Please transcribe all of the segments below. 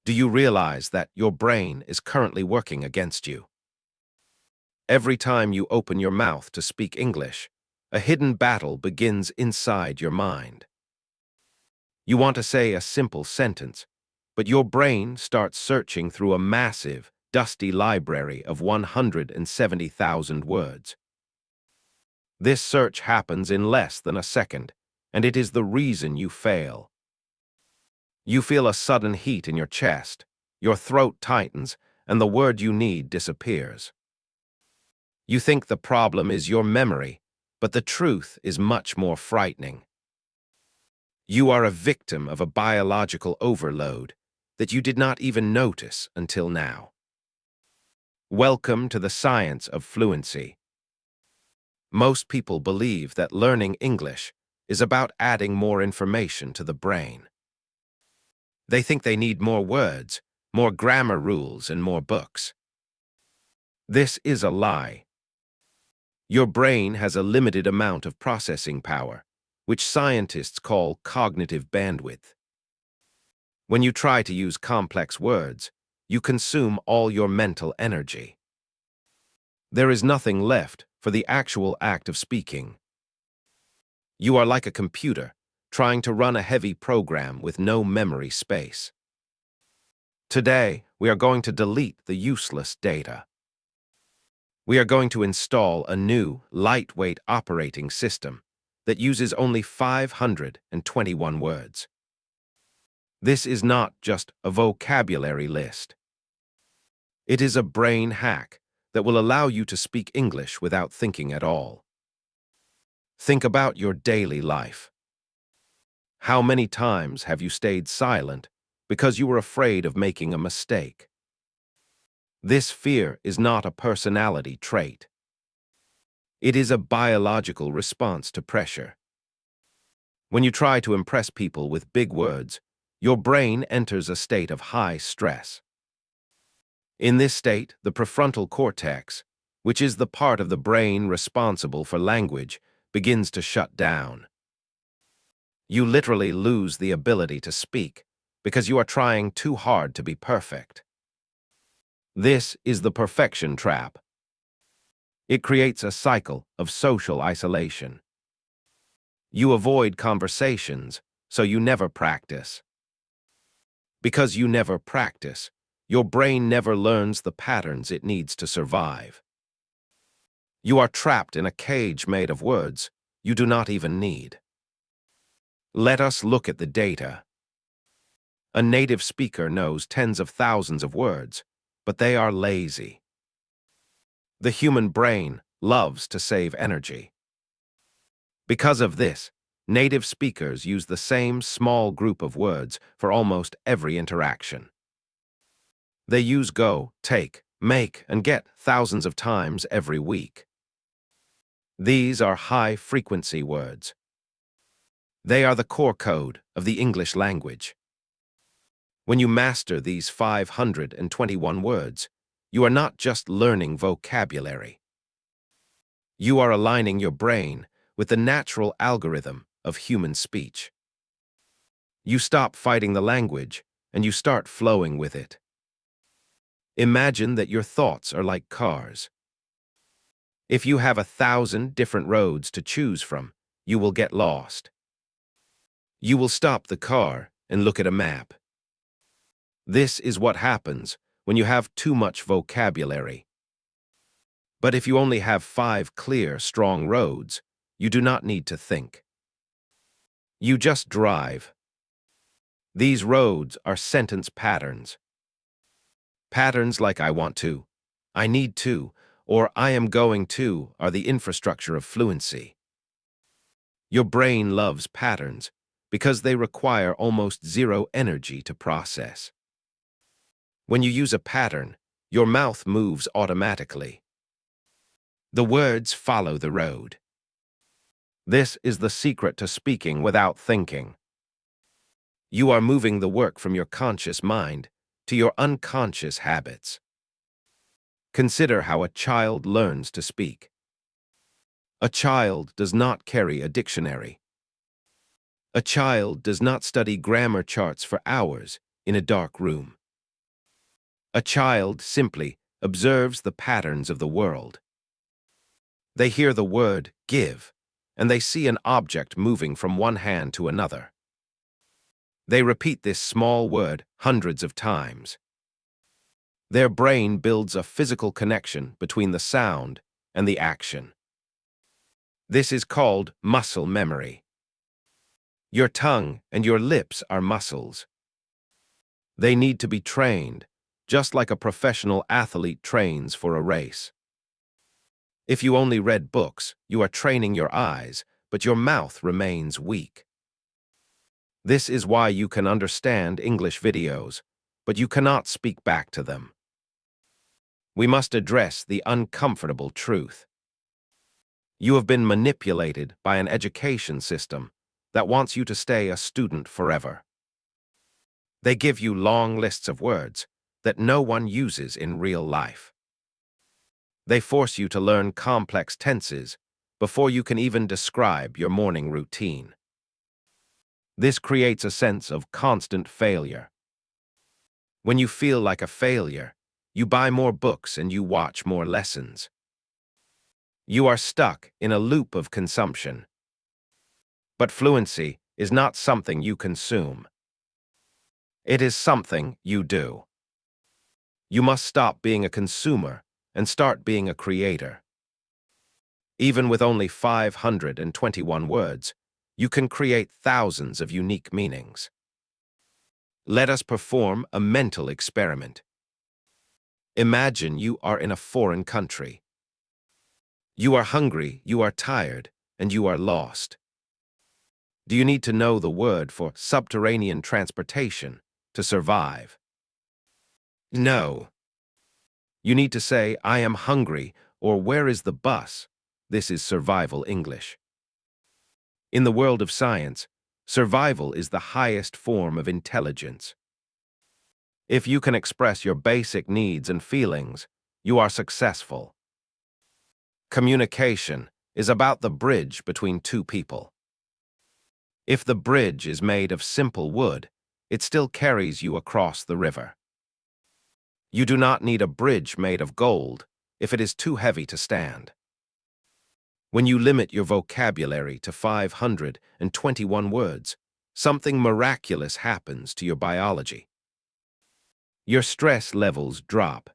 Do you realize that your brain is currently working against you? Every time you open your mouth to speak English, a hidden battle begins inside your mind. You want to say a simple sentence, but your brain starts searching through a massive, dusty library of 170,000 words. This search happens in less than a second, and it is the reason you fail. You feel a sudden heat in your chest, your throat tightens, and the word you need disappears. You think the problem is your memory, but the truth is much more frightening. You are a victim of a biological overload that you did not even notice until now. Welcome to the science of fluency. Most people believe that learning English is about adding more information to the brain. They think they need more words, more grammar rules, and more books. This is a lie. Your brain has a limited amount of processing power, which scientists call cognitive bandwidth. When you try to use complex words, you consume all your mental energy. There is nothing left for the actual act of speaking. You are like a computer trying to run a heavy program with no memory space. Today, we are going to delete the useless data. We are going to install a new, lightweight operating system that uses only 521 words. This is not just a vocabulary list. It is a brain hack that will allow you to speak English without thinking at all. Think about your daily life. How many times have you stayed silent because you were afraid of making a mistake? This fear is not a personality trait. It is a biological response to pressure. When you try to impress people with big words, your brain enters a state of high stress. In this state, the prefrontal cortex, which is the part of the brain responsible for language, begins to shut down. You literally lose the ability to speak because you are trying too hard to be perfect. This is the perfection trap. It creates a cycle of social isolation. You avoid conversations, so you never practice. Because you never practice, your brain never learns the patterns it needs to survive. You are trapped in a cage made of words you do not even need. Let us look at the data. A native speaker knows tens of thousands of words, but they are lazy. The human brain loves to save energy. Because of this, native speakers use the same small group of words for almost every interaction. They use go, take, make, and get thousands of times every week. These are high-frequency words. They are the core code of the English language. When you master these 521 words, you are not just learning vocabulary. You are aligning your brain with the natural algorithm of human speech. You stop fighting the language, and you start flowing with it. Imagine that your thoughts are like cars. If you have 1,000 different roads to choose from, you will get lost. You will stop the car and look at a map. This is what happens when you have too much vocabulary. But if you only have 5 clear, strong roads, you do not need to think. You just drive. These roads are sentence patterns. Patterns like I want to, I need to, or I am going to are the infrastructure of fluency. Your brain loves patterns because they require almost zero energy to process. When you use a pattern, your mouth moves automatically. The words follow the road. This is the secret to speaking without thinking. You are moving the work from your conscious mind to your unconscious habits. Consider how a child learns to speak. A child does not carry a dictionary. A child does not study grammar charts for hours in a dark room. A child simply observes the patterns of the world. They hear the word give, and they see an object moving from one hand to another. They repeat this small word hundreds of times. Their brain builds a physical connection between the sound and the action. This is called muscle memory. Your tongue and your lips are muscles. They need to be trained, just like a professional athlete trains for a race. If you only read books, you are training your eyes, but your mouth remains weak. This is why you can understand English videos, but you cannot speak back to them. We must address the uncomfortable truth. You have been manipulated by an education system that wants you to stay a student forever. They give you long lists of words that no one uses in real life. They force you to learn complex tenses before you can even describe your morning routine. This creates a sense of constant failure. When you feel like a failure, you buy more books and you watch more lessons. You are stuck in a loop of consumption. But fluency is not something you consume. It is something you do. You must stop being a consumer and start being a creator. Even with only 521 words, you can create thousands of unique meanings. Let us perform a mental experiment. Imagine you are in a foreign country. You are hungry, you are tired, and you are lost. Do you need to know the word for subterranean transportation to survive? No. You need to say, I am hungry, or where is the bus? This is survival English. In the world of science, survival is the highest form of intelligence. If you can express your basic needs and feelings, you are successful. Communication is about the bridge between two people. If the bridge is made of simple wood, it still carries you across the river. You do not need a bridge made of gold if it is too heavy to stand. When you limit your vocabulary to 521 words, something miraculous happens to your biology. Your stress levels drop.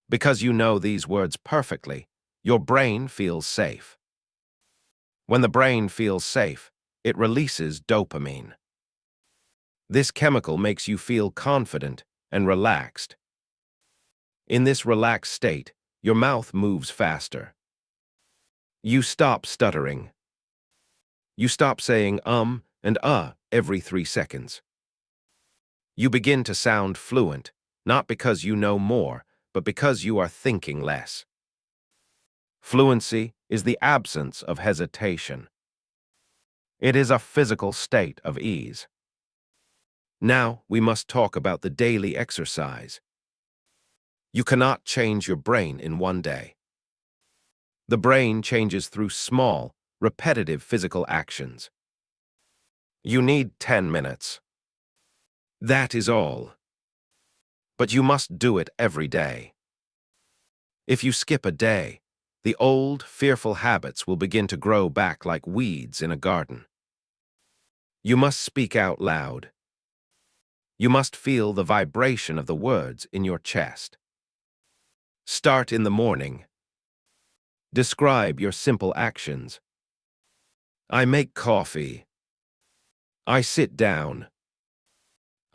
Because you know these words perfectly, your brain feels safe. When the brain feels safe, it releases dopamine. This chemical makes you feel confident and relaxed. In this relaxed state, your mouth moves faster. You stop stuttering. You stop saying and every 3 seconds. You begin to sound fluent, not because you know more, but because you are thinking less. Fluency is the absence of hesitation. It is a physical state of ease. Now we must talk about the daily exercise. You cannot change your brain in one day. The brain changes through small, repetitive physical actions. You need 10 minutes. That is all. But you must do it every day. If you skip a day, the old, fearful habits will begin to grow back like weeds in a garden. You must speak out loud. You must feel the vibration of the words in your chest. Start in the morning. Describe your simple actions. I make coffee. I sit down.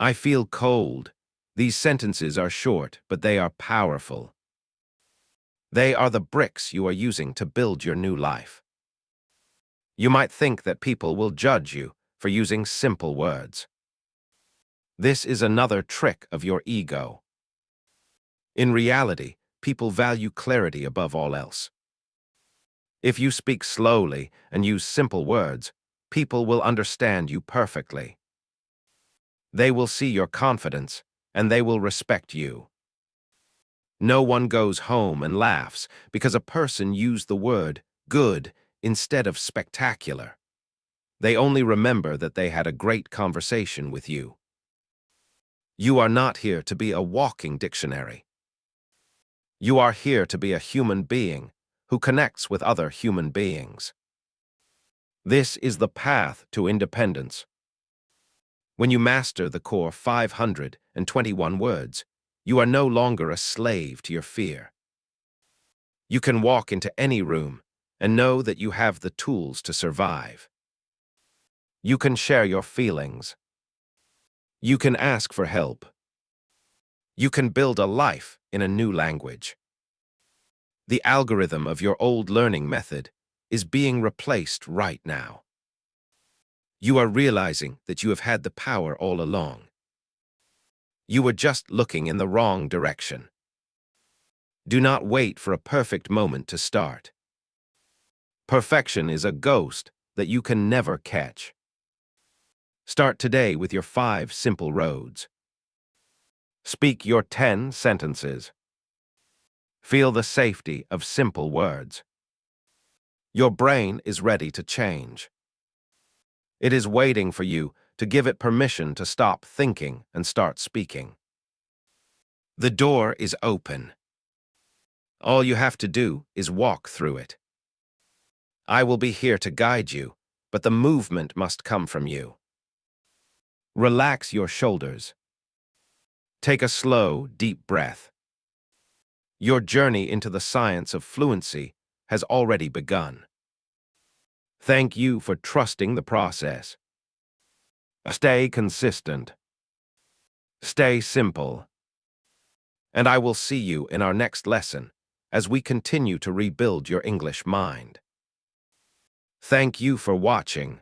I feel cold. These sentences are short, but they are powerful. They are the bricks you are using to build your new life. You might think that people will judge you for using simple words. This is another trick of your ego. In reality, people value clarity above all else. If you speak slowly and use simple words, people will understand you perfectly. They will see your confidence, and they will respect you. No one goes home and laughs because a person used the word good instead of spectacular. They only remember that they had a great conversation with you. You are not here to be a walking dictionary. You are here to be a human being who connects with other human beings. This is the path to independence. When you master the core 521 words, you are no longer a slave to your fear. You can walk into any room and know that you have the tools to survive. You can share your feelings. You can ask for help. You can build a life in a new language. The algorithm of your old learning method is being replaced right now. You are realizing that you have had the power all along. You were just looking in the wrong direction. Do not wait for a perfect moment to start. Perfection is a ghost that you can never catch. Start today with your 5 simple roads. Speak your 10 sentences. Feel the safety of simple words. Your brain is ready to change. It is waiting for you to give it permission to stop thinking and start speaking. The door is open. All you have to do is walk through it. I will be here to guide you, but the movement must come from you. Relax your shoulders. Take a slow, deep breath. Your journey into the science of fluency has already begun. Thank you for trusting the process. Stay consistent. Stay simple. And I will see you in our next lesson as we continue to rebuild your English mind. Thank you for watching.